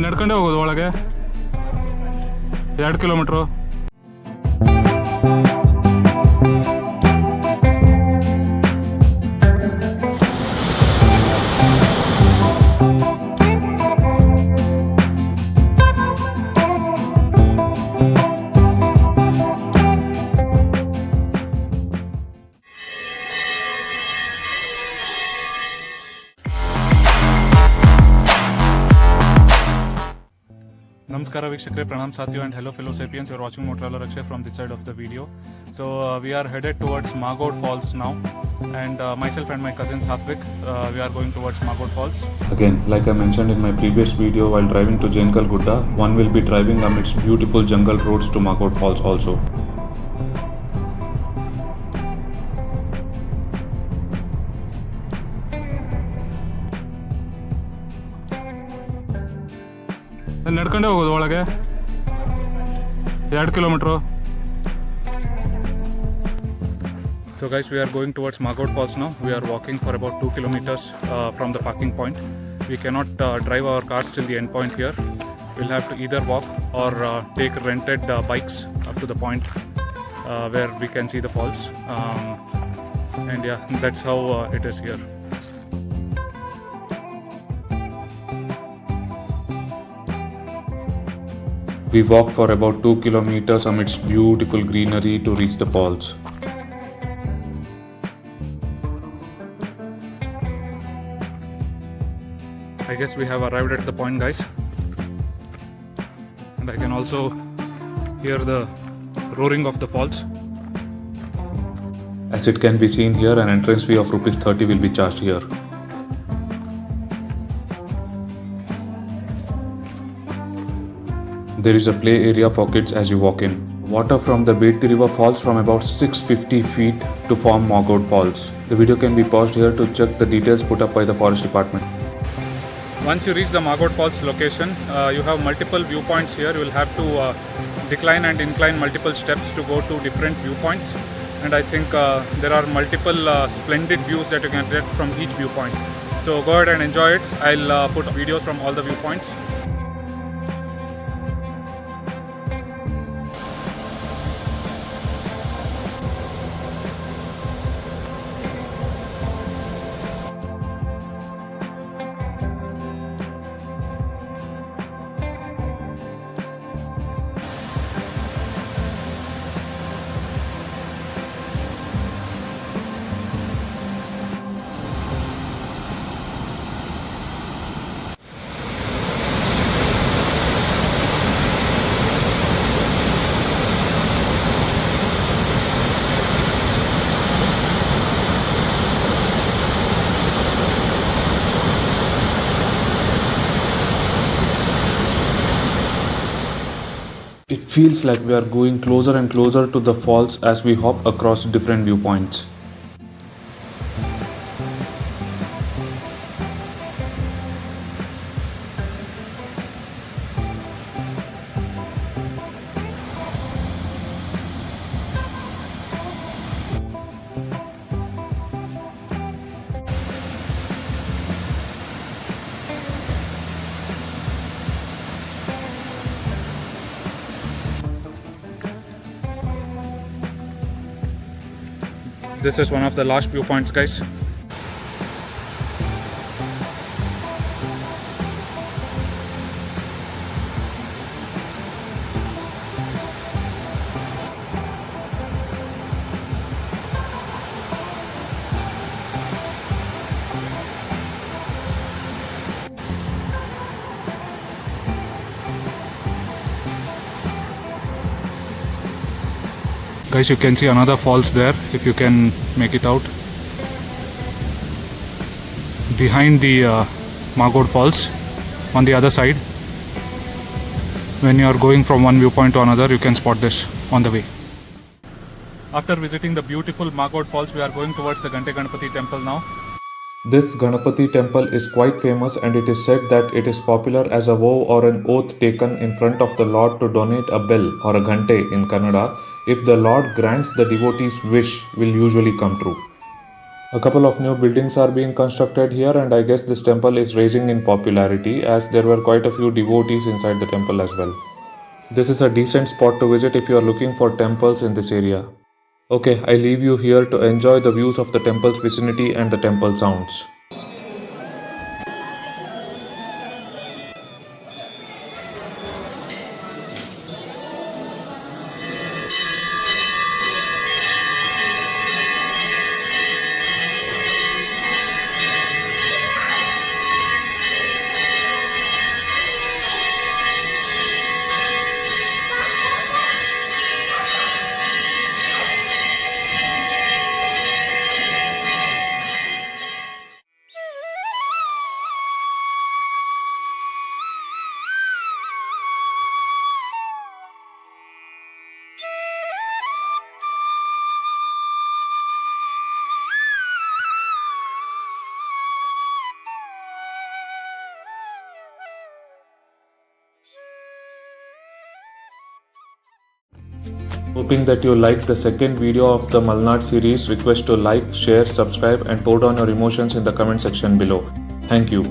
ನಡ್ಕೊಂಡೇ ಹೋಗೋದು ಒಳಗೆ 2 kilometre. Namaskara Vikshakre, Pranam Satyo and hello fellow sapiens. You are watching Motorala Rakshay from this side of the video. So we are headed towards Magod Falls now, and myself and my cousin Satvik, we are going towards Magod Falls. Again, like I mentioned in my previous video, while driving to Jengal Gudda, one will be driving amidst beautiful jungle roads to Magod Falls also. ನಡ್ಕೊಂಡೇ ಹೋಗೋದು ಒಳಗೆ 2 kilometre. So guys, we are going towards Magod Falls now. We are walking for about 2 kilometers from the parking point. We cannot drive our cars till the end point here. We'll have to either walk or take rented bikes up to the point where we can see the falls. And yeah, that's how it is here. We walked for about 2 kilometers amidst beautiful greenery to reach the falls. I guess we have arrived at the point, guys, and I can also hear the roaring of the falls. As it can be seen here, an entrance fee of ₹30 will be charged here. There is a play area for kids as you walk in. Water from the Bedti River falls from about 650 feet to form Magod Falls. The video can be paused here to check the details put up by the forest department. Once you reach the Magod Falls location, you have multiple viewpoints here. You will have to decline and incline multiple steps to go to different viewpoints. And I think there are multiple splendid views that you can get from each viewpoint. So go ahead and enjoy it. I'll put videos from all the viewpoints. It feels like we are going closer and closer to the falls as we hop across different viewpoints. This is one of the last viewpoints, guys. Guys, you can see another falls there if you can make it out. Behind the Magod Falls on the other side. When you are going from one viewpoint to another, you can spot this on the way. After visiting the beautiful Magod Falls, we are going towards the Ghante Ganapati temple now. This Ganapati temple is quite famous, and it is said that it is popular as a vow or an oath taken in front of the Lord to donate a bell or a ghante in Kannada if the Lord grants the devotee's wish will usually come true. A couple of new buildings are being constructed here, and I guess this temple is rising in popularity as there were quite a few devotees inside the temple as well. This is a decent spot to visit if you are looking for temples in this area. Okay, I leave you here to enjoy the views of the temple's vicinity and the temple sounds. Hoping that you liked the second video of the Malnad series. Request to like, share, subscribe and pour down your emotions in the comment section below. Thank you.